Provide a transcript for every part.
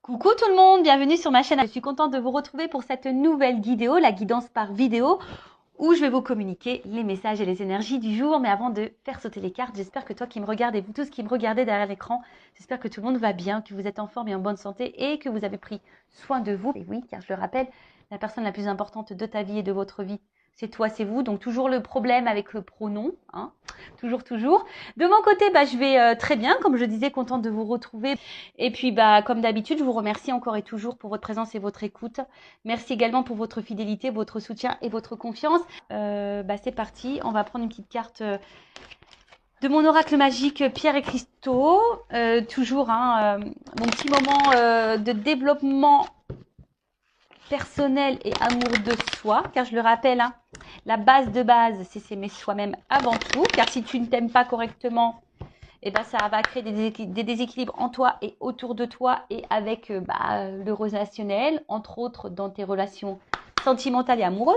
Coucou tout le monde, bienvenue sur ma chaîne. Je suis contente de vous retrouver pour cette nouvelle vidéo, la guidance par vidéo, où je vais vous communiquer les messages et les énergies du jour. Mais avant de faire sauter les cartes, j'espère que toi qui me regardes et vous tous qui me regardez derrière l'écran, j'espère que tout le monde va bien, que vous êtes en forme et en bonne santé et que vous avez pris soin de vous. Et oui, car je le rappelle, la personne la plus importante de ta vie et de votre vie, c'est toi, c'est vous. Donc toujours le problème avec le pronom, hein. Toujours, toujours. De mon côté, je vais très bien, comme je disais, contente de vous retrouver. Et puis, comme d'habitude, je vous remercie encore et toujours pour votre présence et votre écoute. Merci également pour votre fidélité, votre soutien et votre confiance. C'est parti, on va prendre une petite carte de mon oracle magique Pierre et Cristaux. Toujours mon petit moment de développement personnel et amour de soi, car je le rappelle, la base de base, c'est s'aimer soi-même avant tout, car si tu ne t'aimes pas correctement, ça va créer des déséquilibres en toi et autour de toi et avec le relationnel, entre autres dans tes relations sentimentales et amoureuses.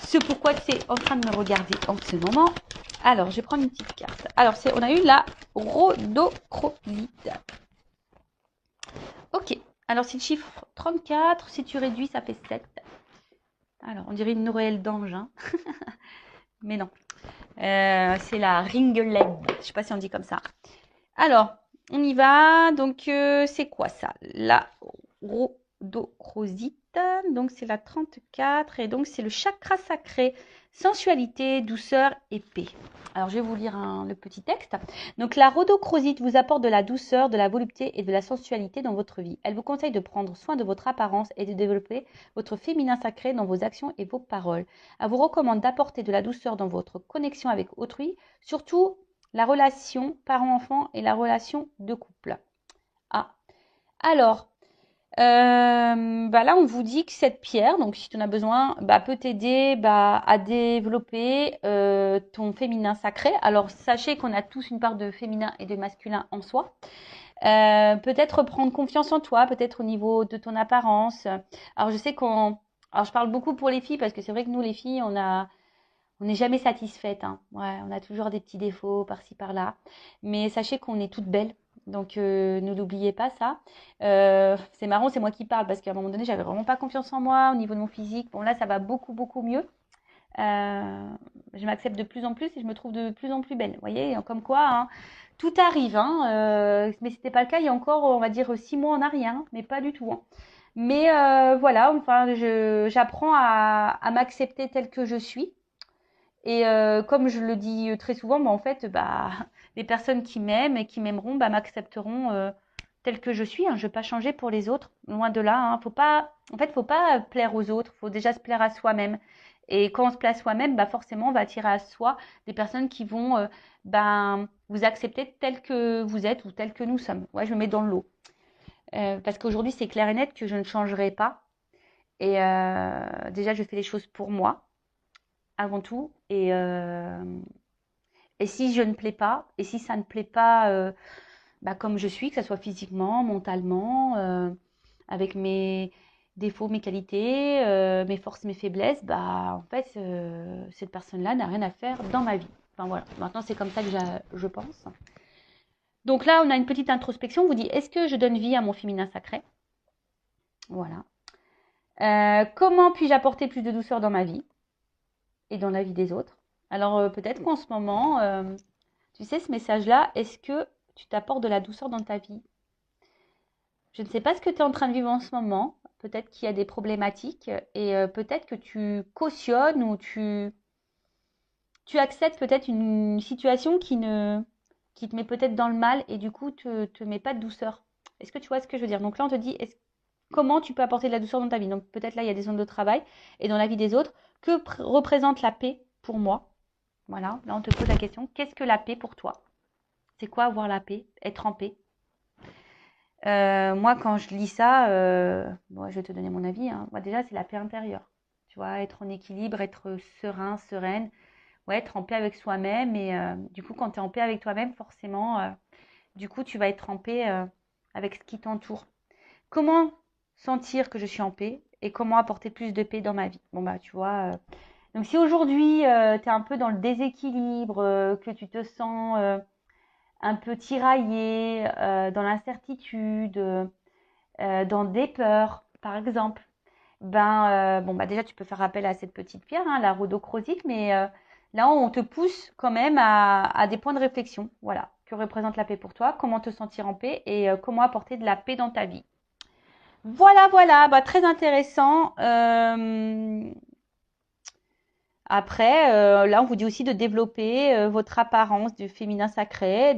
C'est pourquoi tu es en train de me regarder en ce moment. Alors, je vais prendre une petite carte. Alors, on a eu la rhodochrosite. Ok. Alors, c'est le chiffre 34. Si tu réduis, ça fait 7. Alors, on dirait une Noël d'ange, hein. Mais non. C'est la ringeled. Je ne sais pas si on dit comme ça. Alors, on y va. Donc, c'est quoi ça? La rhodochrosite. Donc, c'est la 34. Et donc, c'est le chakra sacré. Sensualité, douceur et paix. Alors, je vais vous lire le petit texte. Donc, la rhodochrosite vous apporte de la douceur, de la volupté et de la sensualité dans votre vie. Elle vous conseille de prendre soin de votre apparence et de développer votre féminin sacré dans vos actions et vos paroles. Elle vous recommande d'apporter de la douceur dans votre connexion avec autrui, surtout la relation parent-enfant et la relation de couple. Alors, là, on vous dit que cette pierre, donc si tu en as besoin, peut t'aider à développer ton féminin sacré. Alors, sachez qu'on a tous une part de féminin et de masculin en soi. Peut-être prendre confiance en toi, peut-être au niveau de ton apparence. Alors, je sais alors je parle beaucoup pour les filles parce que c'est vrai que nous, les filles, on n'est jamais satisfaite, hein. Ouais, on a toujours des petits défauts par-ci, par-là. Mais sachez qu'on est toutes belles. Donc, ne l'oubliez pas, ça. C'est marrant, c'est moi qui parle parce qu'à un moment donné, j'avais vraiment pas confiance en moi au niveau de mon physique. Bon, là, ça va beaucoup, beaucoup mieux. Je m'accepte de plus en plus et je me trouve de plus en plus belle. Vous voyez, comme quoi, hein, tout arrive. Mais ce n'était pas le cas il y a encore, on va dire, 6 mois en arrière. Mais pas du tout, hein. Mais voilà, enfin, j'apprends à m'accepter telle que je suis. Et comme je le dis très souvent, en fait, les personnes qui m'aiment et qui m'aimeront, m'accepteront telle que je suis, hein. Je ne vais pas changer pour les autres, loin de là, hein. Faut pas plaire aux autres, faut déjà se plaire à soi-même. Et quand on se plaît à soi-même, forcément, on va attirer à soi des personnes qui vont vous accepter tel que vous êtes ou tel que nous sommes. Ouais, je me mets dans le lot. Parce qu'aujourd'hui, c'est clair et net que je ne changerai pas. Et déjà, je fais les choses pour moi avant tout. Et si je ne plais pas, et si ça ne plaît pas comme je suis, que ce soit physiquement, mentalement, avec mes défauts, mes qualités, mes forces, mes faiblesses, en fait, cette personne-là n'a rien à faire dans ma vie. Enfin voilà, maintenant c'est comme ça que je pense. Donc là, on a une petite introspection. On vous dit, est-ce que je donne vie à mon féminin sacré? Voilà. Comment puis-je apporter plus de douceur dans ma vie et dans la vie des autres? Alors peut-être qu'en ce moment, tu sais, ce message-là, est-ce que tu t'apportes de la douceur dans ta vie? Je ne sais pas ce que tu es en train de vivre en ce moment. Peut-être qu'il y a des problématiques et peut-être que tu cautionnes ou tu acceptes peut-être une situation qui te met peut-être dans le mal et du coup te met pas de douceur. Est-ce que tu vois ce que je veux dire? Donc là, on te dit comment tu peux apporter de la douceur dans ta vie? Donc peut-être là, il y a des zones de travail et dans la vie des autres. Que représente la paix pour moi? Voilà, là, on te pose la question. Qu'est-ce que la paix pour toi? C'est quoi avoir la paix? Être en paix? Moi, quand je lis ça, je vais te donner mon avis, hein. Moi, déjà, c'est la paix intérieure. Tu vois, être en équilibre, être serein, sereine, ouais, être en paix avec soi-même. Et du coup, quand tu es en paix avec toi-même, forcément, du coup, tu vas être en paix avec ce qui t'entoure. Comment sentir que je suis en paix et comment apporter plus de paix dans ma vie? Bon, tu vois. Donc, si aujourd'hui, tu es un peu dans le déséquilibre, que tu te sens un peu tiraillé, dans l'incertitude, dans des peurs, par exemple. Bon, déjà, tu peux faire appel à cette petite pierre, hein, la rhodochrosite, mais là, on te pousse quand même à des points de réflexion. Voilà. Que représente la paix pour toi? Comment te sentir en paix et comment apporter de la paix dans ta vie? Voilà, voilà. Très intéressant. Après, là, on vous dit aussi de développer votre apparence du féminin sacré,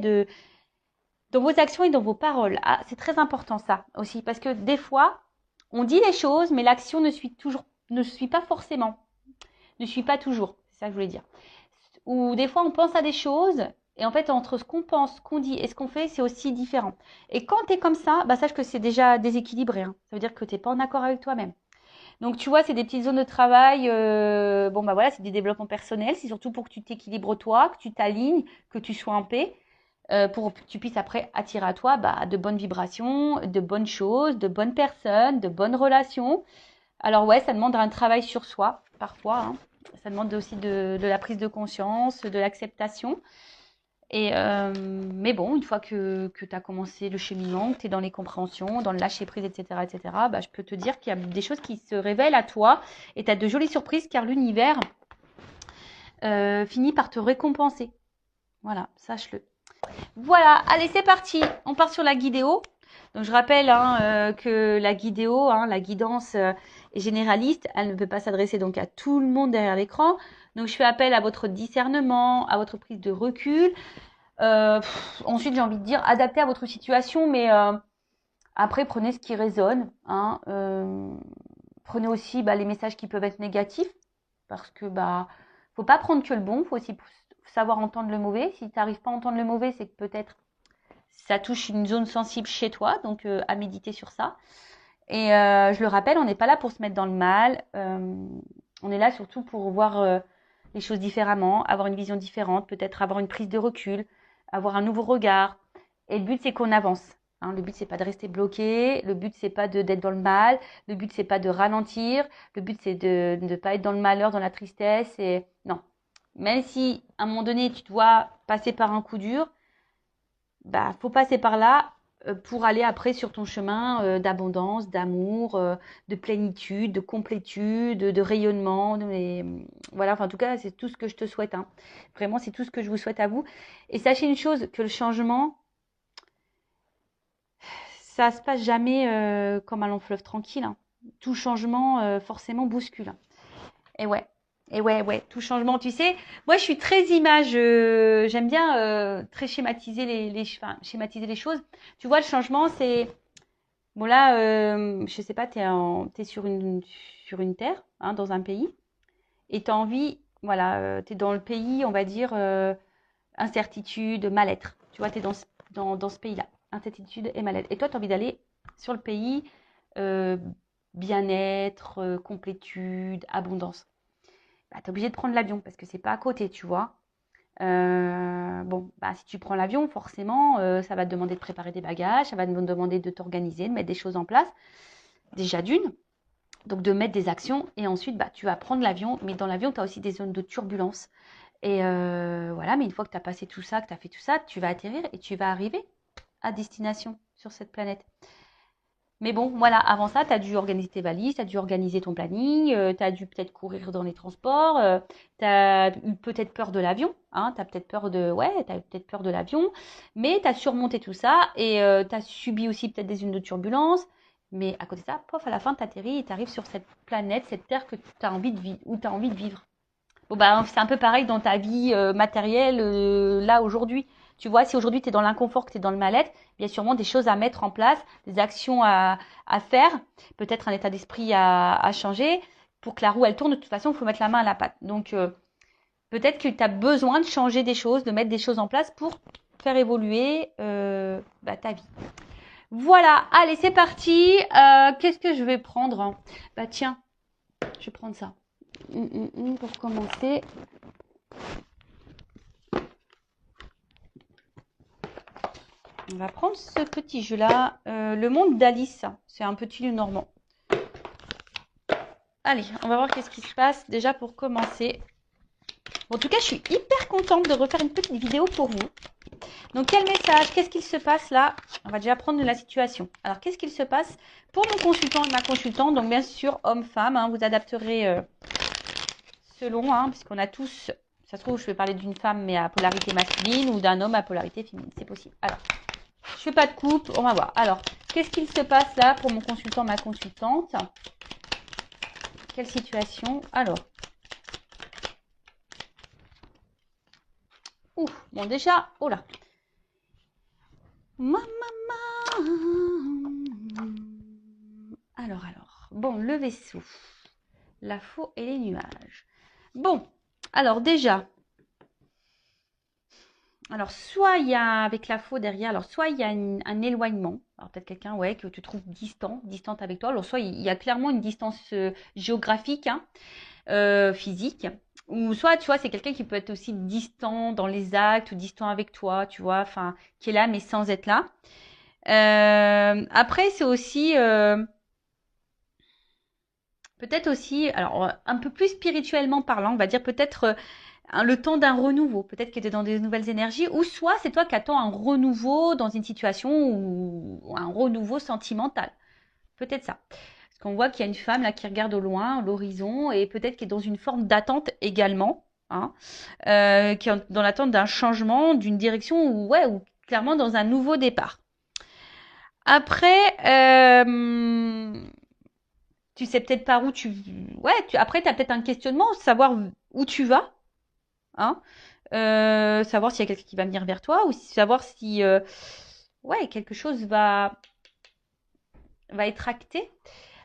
dans vos actions et dans vos paroles. Ah, c'est très important ça aussi, parce que des fois, on dit les choses, mais l'action ne suit pas forcément, ne suit pas toujours. C'est ça que je voulais dire. Ou des fois, on pense à des choses, et en fait, entre ce qu'on pense, ce qu'on dit et ce qu'on fait, c'est aussi différent. Et quand tu es comme ça, sache que c'est déjà déséquilibré, hein. Ça veut dire que tu n'es pas en accord avec toi-même. Donc, tu vois, c'est des petites zones de travail. Voilà, c'est des développements personnels. C'est surtout pour que tu t'équilibres toi, que tu t'alignes, que tu sois en paix, pour que tu puisses après attirer à toi de bonnes vibrations, de bonnes choses, de bonnes personnes, de bonnes relations. Alors ouais, ça demande un travail sur soi, parfois, hein. Ça demande aussi de la prise de conscience, de l'acceptation. Mais bon, une fois que tu as commencé le cheminement, que tu es dans les compréhensions, dans le lâcher prise, etc., je peux te dire qu'il y a des choses qui se révèlent à toi et tu as de jolies surprises car l'univers finit par te récompenser. Voilà, sache-le. Voilà, allez, c'est parti. On part sur la guidéo. Donc, je rappelle que la guidéo, la guidance est généraliste. Elle ne peut pas s'adresser donc à tout le monde derrière l'écran. Donc, je fais appel à votre discernement, à votre prise de recul. Ensuite, j'ai envie de dire, adaptez à votre situation, mais après, prenez ce qui résonne. Prenez aussi les messages qui peuvent être négatifs, parce que faut pas prendre que le bon, faut aussi savoir entendre le mauvais. Si tu n'arrives pas à entendre le mauvais, c'est que peut-être ça touche une zone sensible chez toi, donc à méditer sur ça. Et je le rappelle, on n'est pas là pour se mettre dans le mal. On est là surtout pour voir les choses différemment, avoir une vision différente, peut-être avoir une prise de recul, avoir un nouveau regard. Et le but, c'est qu'on avance. Le but, c'est pas de rester bloqué. Le but, c'est pas d'être dans le mal. Le but, c'est pas de ralentir. Le but, c'est de ne pas être dans le malheur, dans la tristesse. Et non. Même si, à un moment donné, tu dois passer par un coup dur, faut passer par là pour aller après sur ton chemin d'abondance, d'amour, de plénitude, de complétude, de rayonnement. Voilà, en tout cas, c'est tout ce que je te souhaite, hein. Vraiment, c'est tout ce que je vous souhaite à vous. Et sachez une chose, que le changement, ça se passe jamais comme un long fleuve tranquille, hein. Tout changement, forcément, bouscule. Et ouais. Et ouais, tout changement, tu sais. Moi, je suis très image. J'aime bien très schématiser schématiser les choses. Tu vois, le changement, c'est bon là. Je sais pas, t'es sur une terre, hein, dans un pays, et t'as envie, voilà, t'es dans le pays, on va dire incertitude, mal-être. Tu vois, t'es dans ce pays-là, incertitude et mal-être. Et toi, t'as envie d'aller sur le pays euh, bien-être, complétude, abondance. Tu es obligé de prendre l'avion parce que c'est pas à côté, tu vois. Si tu prends l'avion, forcément, ça va te demander de préparer des bagages, ça va te demander de t'organiser, de mettre des choses en place. Déjà d'une, donc de mettre des actions. Et ensuite, tu vas prendre l'avion. Mais dans l'avion, tu as aussi des zones de turbulence. Et voilà, mais une fois que tu as passé tout ça, que tu as fait tout ça, tu vas atterrir et tu vas arriver à destination sur cette planète. Mais bon, voilà, avant ça, tu as dû organiser tes valises, tu as dû organiser ton planning, tu as dû peut-être courir dans les transports, tu as eu peut-être peur de l'avion, hein, tu as peut-être peur de l'avion, mais tu as surmonté tout ça et tu as subi aussi peut-être des zones de turbulence, mais à côté de ça, pof, à la fin, tu atterris et tu arrives sur cette planète, cette terre que tu as envie de vivre, où tu as envie de vivre. Bon, c'est un peu pareil dans ta vie matérielle, là, aujourd'hui. Tu vois, si aujourd'hui tu es dans l'inconfort, que tu es dans le mal-être, il y a sûrement des choses à mettre en place, des actions à faire, peut-être un état d'esprit à changer. Pour que la roue, elle tourne, de toute façon, il faut mettre la main à la pâte. Donc, peut-être que tu as besoin de changer des choses, de mettre des choses en place pour faire évoluer ta vie. Voilà, allez, c'est parti. Qu'est-ce que je vais prendre? Tiens, je vais prendre ça. Pour commencer. On va prendre ce petit jeu-là. Le monde d'Alice. C'est un petit lieu normand. Allez, on va voir qu'est-ce qui se passe déjà pour commencer. Bon, en tout cas, je suis hyper contente de refaire une petite vidéo pour vous. Donc, quel message? Qu'est-ce qu'il se passe là? On va déjà prendre de la situation. Alors, qu'est-ce qu'il se passe pour mon consultant et ma consultante? Donc, bien sûr, homme-femme, hein, vous adapterez selon, hein, puisqu'on a tous, ça se trouve, je vais parler d'une femme mais à polarité masculine ou d'un homme à polarité féminine. C'est possible. Alors, je fais pas de coupe, on va voir. Alors, qu'est-ce qu'il se passe là pour mon consultant, ma consultante? Quelle situation? Alors, bon déjà, oh là. Alors. Bon, le vaisseau, la faux et les nuages. Bon, alors déjà, alors soit il y a avec la faux derrière, alors soit il y a un éloignement, alors peut-être quelqu'un ouais que tu trouves distante avec toi, alors soit il y a clairement une distance géographique, hein, physique, ou soit tu vois c'est quelqu'un qui peut être aussi distant dans les actes ou distant avec toi, tu vois, enfin qui est là mais sans être là. Après c'est aussi peut-être aussi, alors un peu plus spirituellement parlant, on va dire peut-être le temps d'un renouveau. Peut-être que tu es dans des nouvelles énergies, ou soit c'est toi qui attends un renouveau dans une situation ou un renouveau sentimental. Peut-être ça. Parce qu'on voit qu'il y a une femme là qui regarde au loin, l'horizon, et peut-être qui est dans une forme d'attente également, hein, qui est dans l'attente d'un changement, d'une direction, ou ouais, ou clairement dans un nouveau départ. Après, tu sais peut-être par où tu... Ouais, après, tu as peut-être un questionnement, savoir où tu vas, hein, savoir s'il y a quelqu'un qui va venir vers toi ou savoir si ouais, quelque chose va être acté.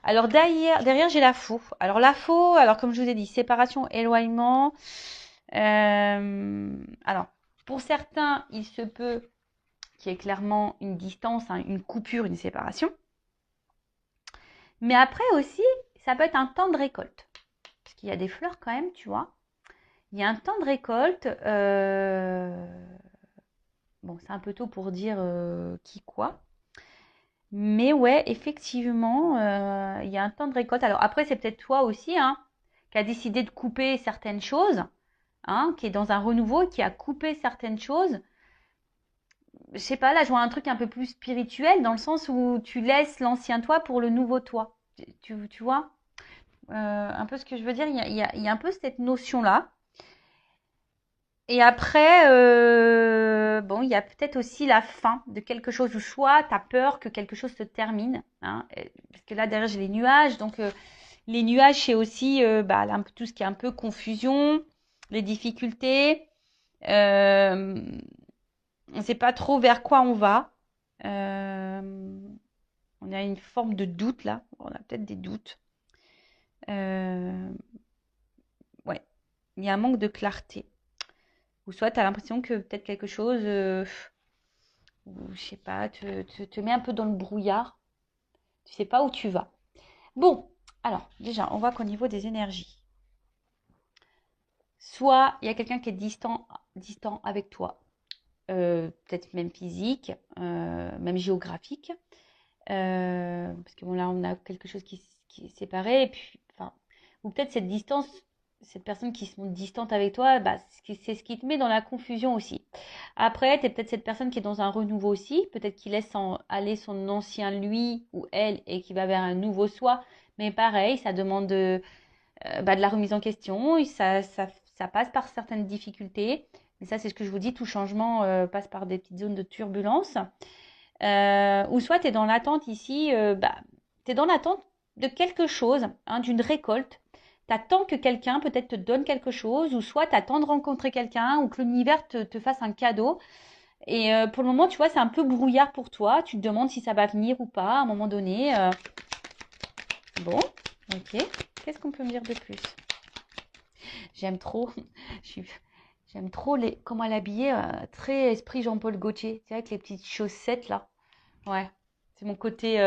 Alors derrière j'ai la faux. Alors la faux, alors comme je vous ai dit, séparation, éloignement. Alors, pour certains, il se peut qu'il y ait clairement une distance, hein, une coupure, une séparation. Mais après aussi, ça peut être un temps de récolte. Parce qu'il y a des fleurs quand même, tu vois. Il y a un temps de récolte. Bon, c'est un peu tôt pour dire qui quoi. Mais ouais, effectivement, il y a un temps de récolte. Alors après, c'est peut-être toi aussi, hein, qui a décidé de couper certaines choses, hein, qui est dans un renouveau, qui a coupé certaines choses. Je sais pas, là, je vois un truc un peu plus spirituel, dans le sens où tu laisses l'ancien toi pour le nouveau toi. Tu vois un peu ce que je veux dire, il y a un peu cette notion-là. Et après, bon, il y a peut-être aussi la fin de quelque chose, ou soit tu as peur que quelque chose se termine, hein, parce que là, derrière, j'ai les nuages. Donc, les nuages, c'est aussi bah, là, tout ce qui est un peu confusion, les difficultés. On ne sait pas trop vers quoi on va. On a une forme de doute là. On a peut-être des doutes. Ouais, il y a un manque de clarté. Ou soit tu as l'impression que peut-être quelque chose, ou je sais pas, te met un peu dans le brouillard. Tu sais pas où tu vas. Bon, alors déjà, on voit qu'au niveau des énergies, soit il y a quelqu'un qui est distant avec toi, peut-être même physique, même géographique, parce que bon là on a quelque chose qui est séparé, et puis, enfin, ou peut-être cette distance, cette personne qui se montre distante avec toi, bah, c'est ce qui te met dans la confusion aussi. Après, tu es peut-être cette personne qui est dans un renouveau aussi, peut-être qui laisse aller son ancien lui ou elle et qui va vers un nouveau soi, mais pareil, ça demande bah, de la remise en question, et ça passe par certaines difficultés, mais ça c'est ce que je vous dis, tout changement passe par des petites zones de turbulence. Ou soit tu es dans l'attente ici, bah, tu es dans l'attente de quelque chose, hein, d'une récolte. Tu attends que quelqu'un peut-être te donne quelque chose, ou soit tu attends de rencontrer quelqu'un, ou que l'univers te fasse un cadeau. Et pour le moment, tu vois, c'est un peu brouillard pour toi. Tu te demandes si ça va venir ou pas à un moment donné. Bon, ok. Qu'est-ce qu'on peut me dire de plus? J'aime trop. J'aime trop comment elle est habillée, très esprit Jean-Paul Gaultier. Tu sais, avec les petites chaussettes là. Ouais, c'est mon côté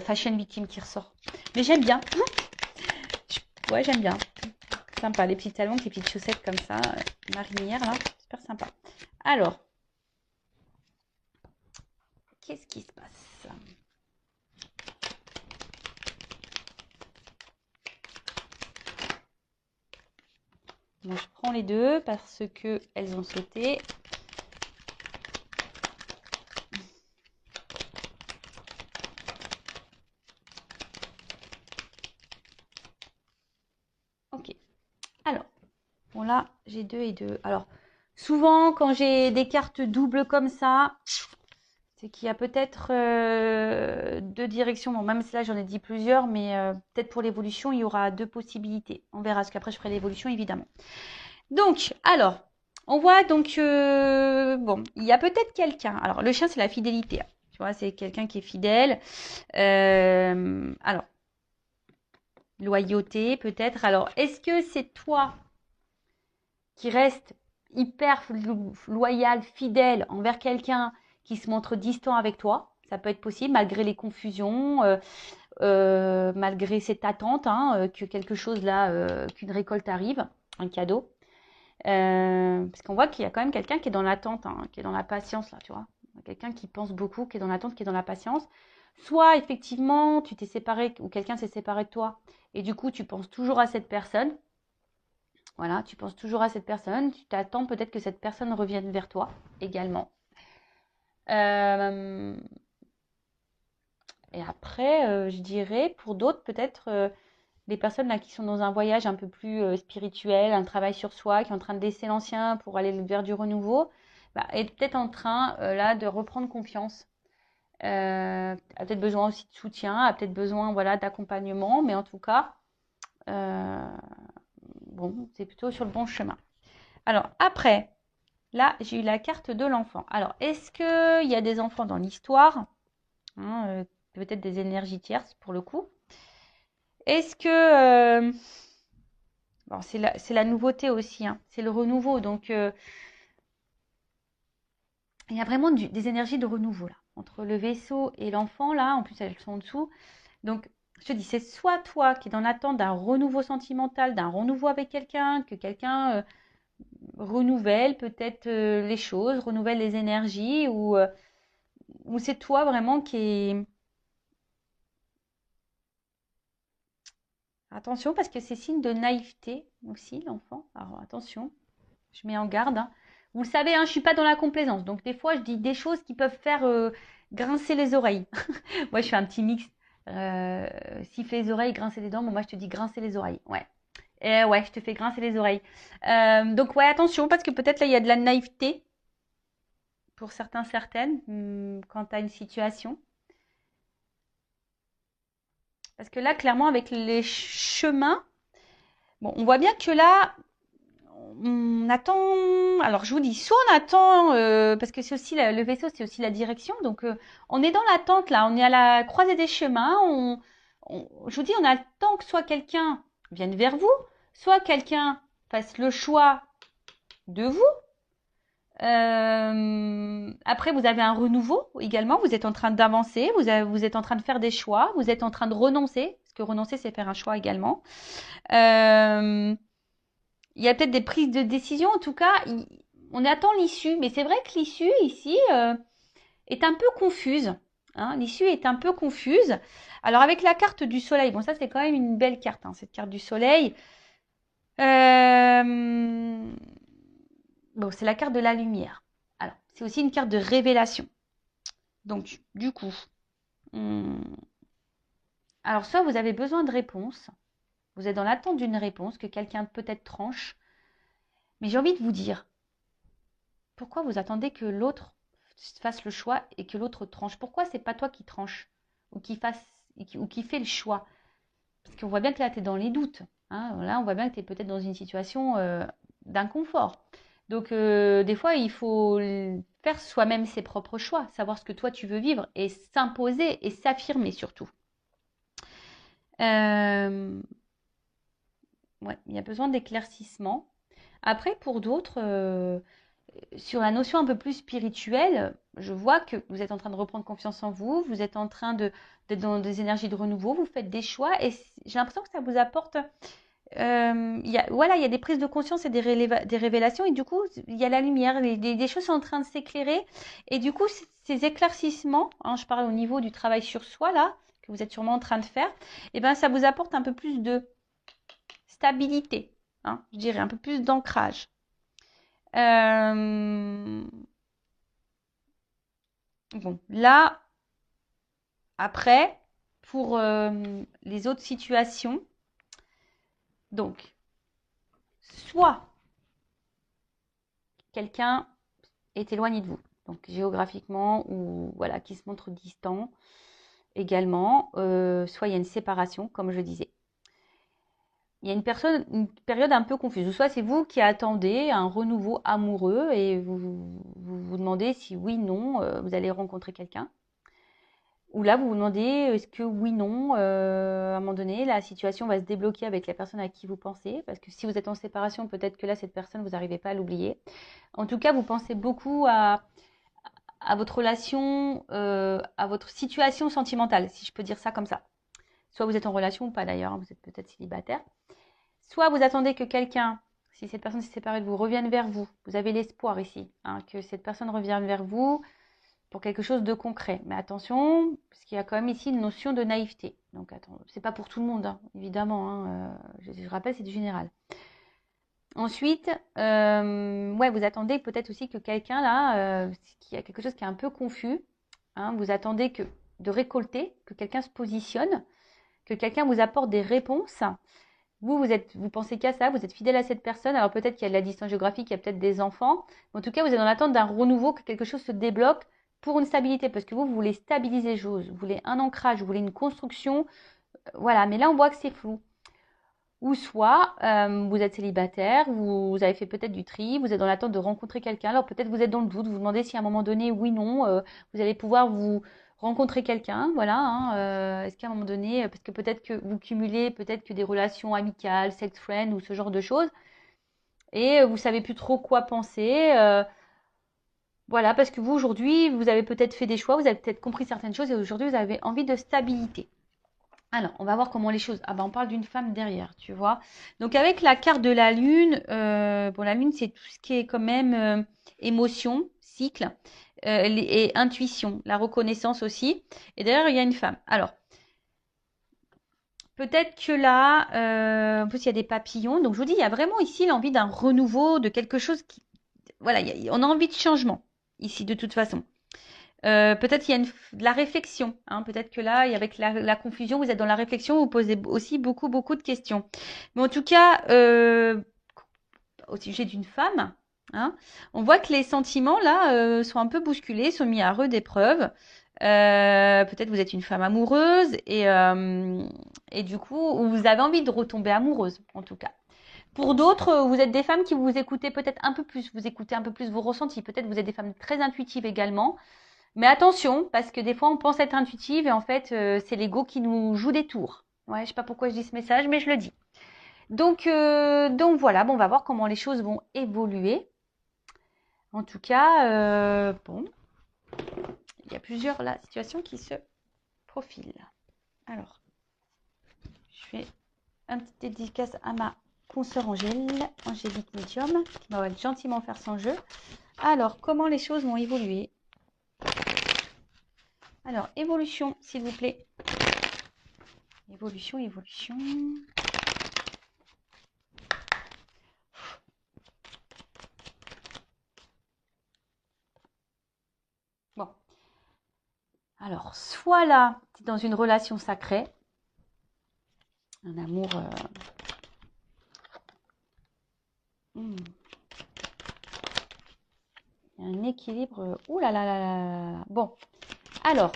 fashion victime qui ressort. Mais j'aime bien. Ouais, j'aime bien. Sympa, les petits talons, les petites chaussettes comme ça, marinières là, super sympa. Alors, qu'est-ce qui se passe? Moi, je prends les deux parce que elles ont sauté. là, j'ai 2 et 2. Alors, souvent, quand j'ai des cartes doubles comme ça, c'est qu'il y a peut-être 2 directions. Bon, même si là, j'en ai dit plusieurs, mais peut-être pour l'évolution, il y aura 2 possibilités. On verra, parce qu'après, je ferai l'évolution, évidemment. Donc, alors, on voit donc, bon, il y a peut-être quelqu'un. Alors, le chien, c'est la fidélité, hein. Tu vois, c'est quelqu'un qui est fidèle. Alors, loyauté, peut-être. Alors, est-ce que c'est toi qui reste hyper loyal, fidèle envers quelqu'un qui se montre distant avec toi? Ça peut être possible, malgré les confusions, malgré cette attente, hein, que quelque chose là, qu'une récolte arrive, un cadeau. Parce qu'on voit qu'il y a quand même quelqu'un qui est dans l'attente, hein, qui est dans la patience, là, tu vois. Quelqu'un qui pense beaucoup, qui est dans l'attente, qui est dans la patience. Soit, effectivement, tu t'es séparé, ou quelqu'un s'est séparé de toi, et du coup, tu penses toujours à cette personne. Voilà, tu penses toujours à cette personne. Tu t'attends peut-être que cette personne revienne vers toi également. Euh, et après, je dirais, pour d'autres, peut-être les personnes là qui sont dans un voyage un peu plus spirituel, un travail sur soi, qui est en train de laisser l'ancien pour aller vers du renouveau, bah, est peut-être en train là de reprendre confiance. A peut-être besoin aussi de soutien, a peut-être besoin voilà d'accompagnement, mais en tout cas, euh, bon, c'est plutôt sur le bon chemin. Alors après, là, j'ai eu la carte de l'enfant. Alors, est-ce qu'il y a des enfants dans l'histoire, hein, peut-être des énergies tierces pour le coup. Est-ce que bon, c'est la nouveauté aussi, hein, c'est le renouveau. Donc, il y a vraiment des énergies de renouveau là, entre le vaisseau et l'enfant là. En plus, elles sont en dessous. Donc, je te dis, c'est soit toi qui es dans l'attente d'un renouveau sentimental, d'un renouveau avec quelqu'un, que quelqu'un renouvelle peut-être les choses, renouvelle les énergies, ou c'est toi vraiment qui est... Attention, parce que c'est signe de naïveté aussi, l'enfant. Alors, attention. Je mets en garde, hein. Vous le savez, hein, je suis pas dans la complaisance. Donc, des fois, je dis des choses qui peuvent faire grincer les oreilles. Moi, je fais un petit mix. Siffler les oreilles, grincer les dents. Bon, moi, je te dis grincer les oreilles. Ouais. Et ouais, je te fais grincer les oreilles. Donc, ouais, attention, parce que peut-être là, il y a de la naïveté pour certains, certaines, quant à une situation. Parce que là, clairement, avec les chemins, bon, on voit bien que là, on attend. Alors, je vous dis, soit on attend, parce que c'est aussi le vaisseau, c'est aussi la direction. Donc, on est dans l'attente là. On est à la croisée des chemins. Je vous dis, on attend que soit quelqu'un vienne vers vous, soit quelqu'un fasse le choix de vous. Après, vous avez un renouveau également. Vous êtes en train d'avancer. Vous êtes en train de faire des choix. Vous êtes en train de renoncer. Parce que renoncer, c'est faire un choix également. Euh, il y a peut-être des prises de décision. En tout cas, on attend l'issue. Mais c'est vrai que l'issue ici est un peu confuse, hein. L'issue est un peu confuse. Alors avec la carte du soleil, bon ça c'est quand même une belle carte, hein, cette carte du soleil. Euh, Bon, c'est la carte de la lumière. Alors, c'est aussi une carte de révélation. Donc, du coup, hum, alors soit vous avez besoin de réponses, vous êtes dans l'attente d'une réponse que quelqu'un peut-être tranche, mais j'ai envie de vous dire, pourquoi vous attendez que l'autre fasse le choix et que l'autre tranche? Pourquoi c'est pas toi qui tranche ou qui fait le choix? Parce qu'on voit bien que là, tu es dans les doutes, hein. Là, on voit bien que tu es peut-être dans une situation d'inconfort. Donc, des fois, il faut faire soi-même ses propres choix, savoir ce que toi tu veux vivre et s'imposer et s'affirmer surtout. Euh, ouais, il y a besoin d'éclaircissement. Après, pour d'autres, sur la notion un peu plus spirituelle, je vois que vous êtes en train de reprendre confiance en vous, vous êtes en train d'être dans des énergies de renouveau, vous faites des choix et j'ai l'impression que ça vous apporte. Voilà, il y a des prises de conscience et des révélations et du coup, il y a la lumière, des choses sont en train de s'éclairer et du coup, ces éclaircissements, hein, je parle au niveau du travail sur soi là, que vous êtes sûrement en train de faire, et ben ça vous apporte un peu plus de stabilité, hein, je dirais un peu plus d'ancrage. Euh, Bon, là, après, pour les autres situations, donc, soit quelqu'un est éloigné de vous, donc géographiquement ou voilà, qui se montre distant également, soit il y a une séparation, comme je disais. Il y a une période un peu confuse, ou soit c'est vous qui attendez un renouveau amoureux et vous demandez si oui, non, vous allez rencontrer quelqu'un. Ou là, vous vous demandez, est-ce que oui, non, à un moment donné, la situation va se débloquer avec la personne à qui vous pensez. Parce que si vous êtes en séparation, peut-être que là, cette personne, vous n'arrivez pas à l'oublier. En tout cas, vous pensez beaucoup à votre relation, à votre situation sentimentale, si je peux dire ça comme ça. Soit vous êtes en relation ou pas d'ailleurs, vous êtes peut-être célibataire. Soit vous attendez que quelqu'un, si cette personne s'est séparée de vous, revienne vers vous. Vous avez l'espoir ici, que cette personne revienne vers vous pour quelque chose de concret. Mais attention, parce qu'il y a quand même ici une notion de naïveté. Donc, c'est pas pour tout le monde, évidemment. Je rappelle, c'est du général. Ensuite, vous attendez peut-être aussi que quelqu'un là, qui a quelque chose qui est un peu confus, vous attendez de récolter, que quelqu'un se positionne, que quelqu'un vous apporte des réponses. Vous pensez qu'à ça, vous êtes fidèle à cette personne. Alors peut-être qu'il y a de la distance géographique, il y a peut-être des enfants. En tout cas, vous êtes en attente d'un renouveau, que quelque chose se débloque pour une stabilité. Parce que vous voulez stabiliser les choses, vous voulez un ancrage, vous voulez une construction. Voilà, mais là, on voit que c'est flou. Ou soit, vous êtes célibataire, vous avez fait peut-être du tri, vous êtes dans l'attente de rencontrer quelqu'un. Alors peut-être vous êtes dans le doute, vous vous demandez si à un moment donné, oui, non, vous allez pouvoir vous rencontrer quelqu'un. Voilà, est-ce qu'à un moment donné, parce que peut-être que vous cumulez peut-être que des relations amicales, sex friend ou ce genre de choses, et vous savez plus trop quoi penser. Voilà, parce que vous aujourd'hui, vous avez peut-être fait des choix, vous avez peut-être compris certaines choses, et aujourd'hui, vous avez envie de stabilité. Alors, on va voir comment les choses. Ah ben, on parle d'une femme derrière, tu vois. Donc, avec la carte de la lune, la lune, c'est tout ce qui est quand même émotion, cycle, et intuition, la reconnaissance aussi. Et derrière, il y a une femme. Alors, peut-être que là, en plus, il y a des papillons. Donc, je vous dis, il y a vraiment ici l'envie d'un renouveau, de quelque chose qui. Voilà, on a envie de changement, ici, de toute façon. Peut-être qu'il y a de la réflexion. Peut-être que là, avec la confusion, vous êtes dans la réflexion, vous posez aussi beaucoup, beaucoup de questions. Mais en tout cas, au sujet d'une femme, on voit que les sentiments, là, sont un peu bousculés, sont mis à rude épreuve. Peut-être vous êtes une femme amoureuse et du coup, vous avez envie de retomber amoureuse, en tout cas. Pour d'autres, vous êtes des femmes qui vous écoutez peut-être un peu plus, vous écoutez un peu plus vos ressentis. Peut-être vous êtes des femmes très intuitives également. Mais attention, parce que des fois, on pense être intuitive et en fait, c'est l'ego qui nous joue des tours. Ouais, je sais pas pourquoi je dis ce message, mais je le dis. Donc voilà, bon, on va voir comment les choses vont évoluer. En tout cas, il y a plusieurs là, situations qui se profilent. Alors, je fais un petit dédicace à ma consoeur Angélique Medium, qui va gentiment faire son jeu. Alors, comment les choses vont évoluer? Alors, évolution, s'il vous plaît. Évolution. Bon. Alors, soit là, tu es dans une relation sacrée, un amour. Un équilibre. Ouh là là là là là. Bon. Alors,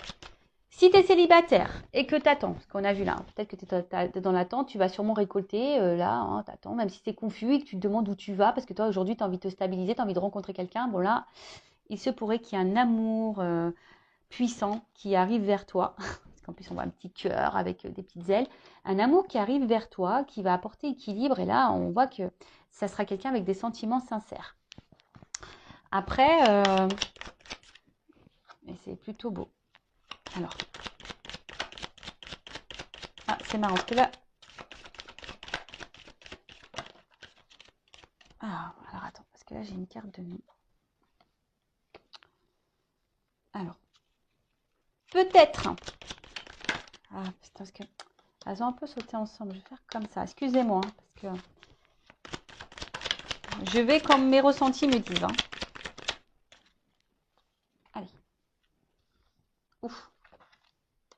si tu es célibataire et que tu attends, ce qu'on a vu là, peut-être que tu es dans l'attente, tu vas sûrement récolter là, tu attends, même si c'est confus et que tu te demandes où tu vas, parce que toi aujourd'hui tu as envie de te stabiliser, tu as envie de rencontrer quelqu'un. Bon là, il se pourrait qu'il y ait un amour puissant qui arrive vers toi. Parce qu'en plus, on voit un petit cœur avec des petites ailes. Un amour qui arrive vers toi, qui va apporter équilibre. Et là, on voit que ça sera quelqu'un avec des sentiments sincères. Après, c'est plutôt beau. Alors, c'est marrant parce que là. Alors attends, parce que là, j'ai une carte de nuit. Alors, peut-être. Putain, parce que elles ont un peu sauté ensemble. Je vais faire comme ça. Excusez-moi, parce que je vais comme mes ressentis me disent. Allez. Ouf.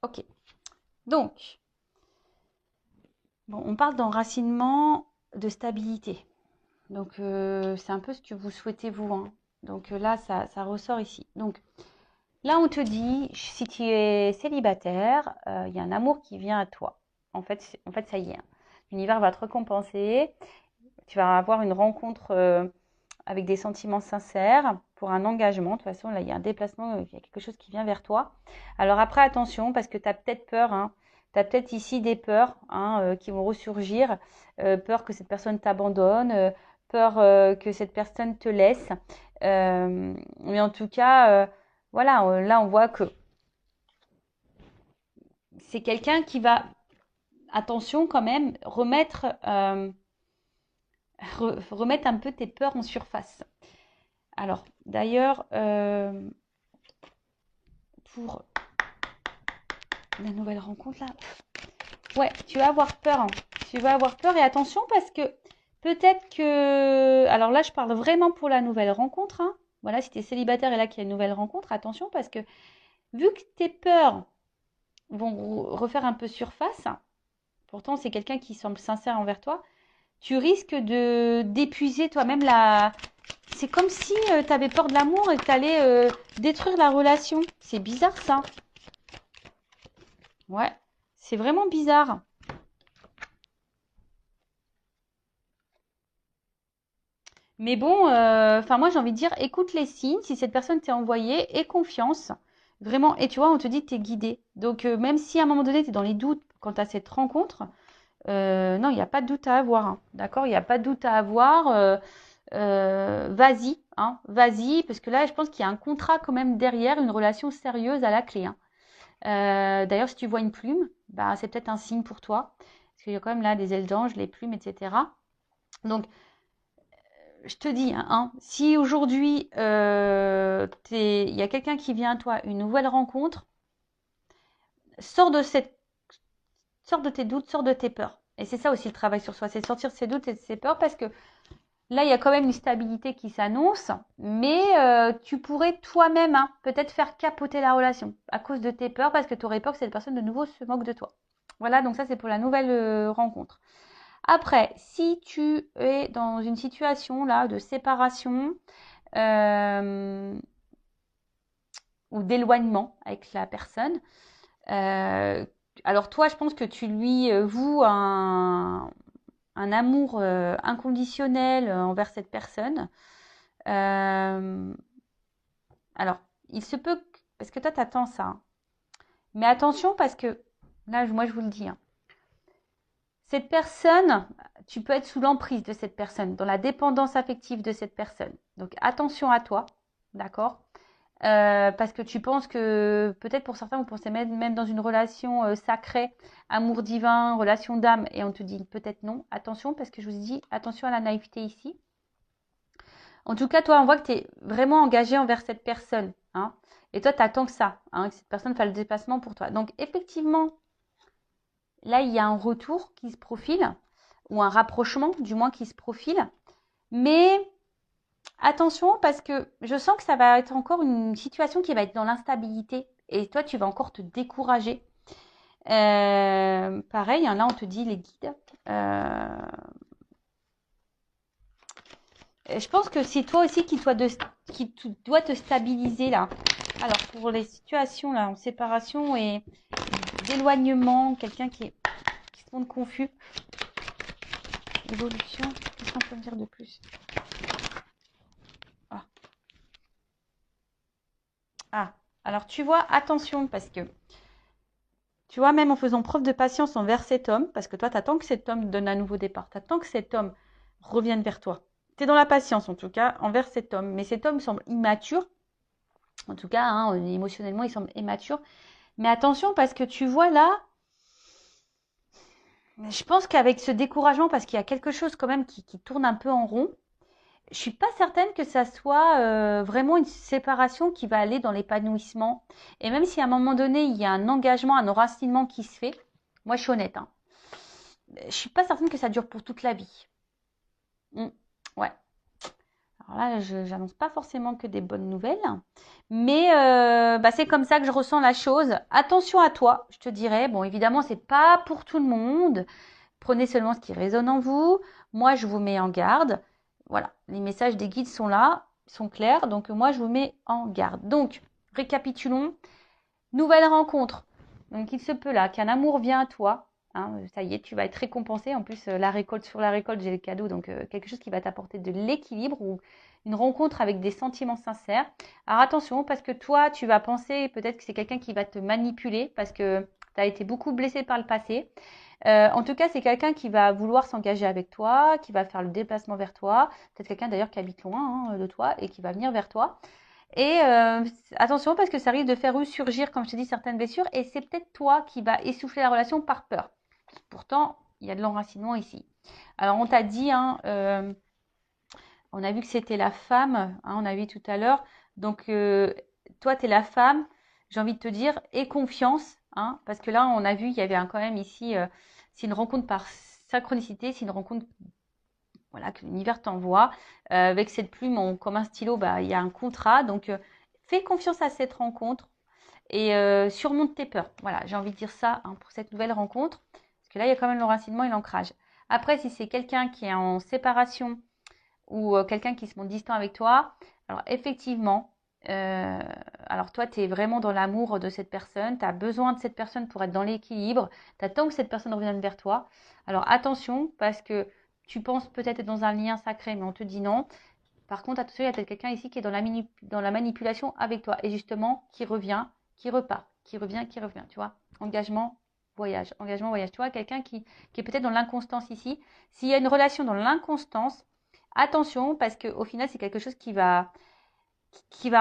Ok. Donc, bon, on parle d'enracinement, de stabilité. Donc, c'est un peu ce que vous souhaitez vous, hein. Donc là, ça ressort ici. Donc là, on te dit, si tu es célibataire, il y a un amour qui vient à toi. En fait, ça y est, hein. L'univers va te récompenser. Tu vas avoir une rencontre avec des sentiments sincères pour un engagement. De toute façon, là, il y a un déplacement, il y a quelque chose qui vient vers toi. Alors après, attention, parce que tu as peut-être peur, hein. Tu as peut-être ici des peurs, hein, qui vont ressurgir. Peur que cette personne t'abandonne, peur que cette personne te laisse. Mais en tout cas, voilà, là, on voit que c'est quelqu'un qui va, attention quand même, remettre un peu tes peurs en surface. Alors, d'ailleurs, pour la nouvelle rencontre, là, ouais, tu vas avoir peur, hein. Tu vas avoir peur et attention parce que peut-être que... Alors là, je parle vraiment pour la nouvelle rencontre, hein. Voilà, si tu es célibataire et là qu'il y a une nouvelle rencontre, attention parce que vu que tes peurs vont refaire un peu surface, pourtant c'est quelqu'un qui semble sincère envers toi, tu risques de d'épuiser toi-même la... C'est comme si tu avais peur de l'amour et que tu allais détruire la relation. C'est bizarre ça. Ouais, c'est vraiment bizarre. Mais bon, enfin moi j'ai envie de dire, écoute les signes, si cette personne t'est envoyée, aie confiance. Vraiment, et tu vois, on te dit que tu es guidé. Donc même si à un moment donné tu es dans les doutes quant à cette rencontre, non, il n'y a pas de doute à avoir, hein. D'accord? Il n'y a pas de doute à avoir. Vas-y, hein, vas-y, parce que là, je pense qu'il y a un contrat quand même derrière, une relation sérieuse à la clé, hein. D'ailleurs, si tu vois une plume, bah, c'est peut-être un signe pour toi, parce qu'il y a quand même là des ailes d'ange, les plumes, etc. Donc, je te dis, hein, si aujourd'hui, il y a quelqu'un qui vient à toi, une nouvelle rencontre, sors de cette, sors de tes doutes, sors de tes peurs. Et c'est ça aussi le travail sur soi, c'est sortir de ses doutes et de ses peurs, parce que là, il y a quand même une stabilité qui s'annonce, mais tu pourrais toi-même, hein, peut-être faire capoter la relation à cause de tes peurs, parce que tu aurais peur que cette personne de nouveau se moque de toi. Voilà, donc ça c'est pour la nouvelle rencontre. Après, si tu es dans une situation là de séparation euh, ou d'éloignement avec la personne, euh, alors toi, je pense que tu lui voues un amour inconditionnel envers cette personne. Euh, alors, il se peut, parce que toi, t'attends ça, hein. Mais attention parce que, là, moi, je vous le dis, hein, cette personne, tu peux être sous l'emprise de cette personne, dans la dépendance affective de cette personne. Donc, attention à toi, d'accord? Parce que tu penses que, peut-être pour certains, vous pensez même dans une relation sacrée, amour divin, relation d'âme, et on te dit peut-être non. Attention, parce que je vous dis, attention à la naïveté ici. En tout cas, toi, on voit que tu es vraiment engagé envers cette personne, hein. Et toi, tu attends que ça, hein, que cette personne fasse le déplacement pour toi. Donc, effectivement, là, il y a un retour qui se profile, ou un rapprochement, du moins, qui se profile. Mais attention, parce que je sens que ça va être encore une situation qui va être dans l'instabilité. Et toi, tu vas encore te décourager. Pareil, hein, là, on te dit les guides. Je pense que c'est toi aussi qui dois te stabiliser là. Alors pour les situations là en séparation et d'éloignement, quelqu'un qui se montre confus, évolution, qu'est-ce qu'on peut me dire de plus? Ah. Ah, alors tu vois, attention parce que tu vois, même en faisant preuve de patience envers cet homme, parce que toi, tu attends que cet homme donne un nouveau départ, tu attends que cet homme revienne vers toi. Tu es dans la patience, en tout cas, envers cet homme. Mais cet homme semble immature. En tout cas, hein, émotionnellement, il semble immature. Mais attention, parce que tu vois là, je pense qu'avec ce découragement, parce qu'il y a quelque chose quand même qui tourne un peu en rond, je suis pas certaine que ça soit vraiment une séparation qui va aller dans l'épanouissement. Et même si à un moment donné, il y a un engagement, un enracinement qui se fait, moi je suis honnête, hein, je suis pas certaine que ça dure pour toute la vie. Ouais. Alors là, je n'annonce pas forcément que des bonnes nouvelles, mais bah, c'est comme ça que je ressens la chose. Attention à toi, je te dirais. Bon, évidemment, c'est pas pour tout le monde. Prenez seulement ce qui résonne en vous. Moi, je vous mets en garde. Voilà, les messages des guides sont là, sont clairs, donc moi je vous mets en garde. Donc, récapitulons. Nouvelle rencontre. Donc il se peut là qu'un amour vient à toi. Hein, ça y est, tu vas être récompensé. En plus, la récolte sur la récolte, j'ai le cadeau. Donc quelque chose qui va t'apporter de l'équilibre ou une rencontre avec des sentiments sincères. Alors attention, parce que toi, tu vas penser peut-être que c'est quelqu'un qui va te manipuler parce que tu as été beaucoup blessé par le passé. En tout cas, c'est quelqu'un qui va vouloir s'engager avec toi, qui va faire le déplacement vers toi. Peut-être quelqu'un d'ailleurs qui habite loin de toi et qui va venir vers toi. Et attention parce que ça risque de faire ressurgir, comme je te dis, certaines blessures. Et c'est peut-être toi qui va essouffler la relation par peur. Pourtant, il y a de l'enracinement ici. Alors, on t'a dit, hein, on a vu que c'était la femme, hein, on a vu tout à l'heure. Donc, toi, tu es la femme, j'ai envie de te dire, aie confiance. Hein, parce que là, on a vu, il y avait quand même ici, c'est une rencontre par synchronicité, c'est une rencontre voilà, que l'univers t'envoie. Avec cette plume, comme un stylo, bah, il y a un contrat. Donc, fais confiance à cette rencontre et surmonte tes peurs. Voilà, j'ai envie de dire ça hein, pour cette nouvelle rencontre. Parce que là, il y a quand même l'enracinement et l'ancrage. Après, si c'est quelqu'un qui est en séparation ou quelqu'un qui se montre distant avec toi, alors effectivement, euh, alors toi, tu es vraiment dans l'amour de cette personne, tu as besoin de cette personne pour être dans l'équilibre, tu attends que cette personne revienne vers toi. Alors attention, parce que tu penses peut-être être dans un lien sacré, mais on te dit non. Par contre, attention, il y a peut-être quelqu'un ici qui est dans la manipulation avec toi et justement qui revient, qui repart, qui revient, tu vois. Engagement, voyage. Tu vois, quelqu'un qui est peut-être dans l'inconstance ici. S'il y a une relation dans l'inconstance, attention parce qu'au final, c'est quelque chose qui va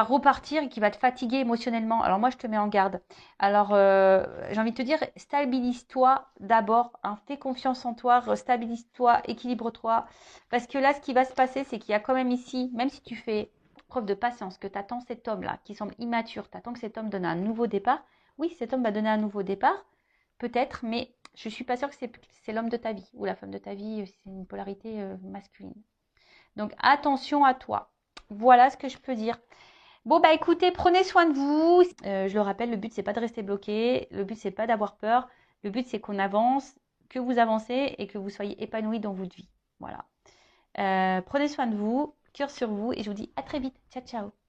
repartir et qui va te fatiguer émotionnellement. Alors moi, je te mets en garde. Alors, j'ai envie de te dire, stabilise-toi d'abord. Hein, fais confiance en toi, stabilise-toi, équilibre-toi. Parce que là, ce qui va se passer, c'est qu'il y a quand même ici, même si tu fais preuve de patience, que tu attends cet homme-là, qui semble immature, tu attends que cet homme donne un nouveau départ. Oui, cet homme va donner un nouveau départ, peut-être, mais je ne suis pas sûre que c'est l'homme de ta vie ou la femme de ta vie, c'est une polarité masculine. Donc, attention à toi. Voilà ce que je peux dire. Bon, bah écoutez, prenez soin de vous. Je le rappelle, le but, c'est pas de rester bloqué. Le but, c'est pas d'avoir peur. Le but, c'est qu'on avance, que vous avancez et que vous soyez épanoui dans votre vie. Voilà. Prenez soin de vous, cœur sur vous, et je vous dis à très vite. Ciao, ciao.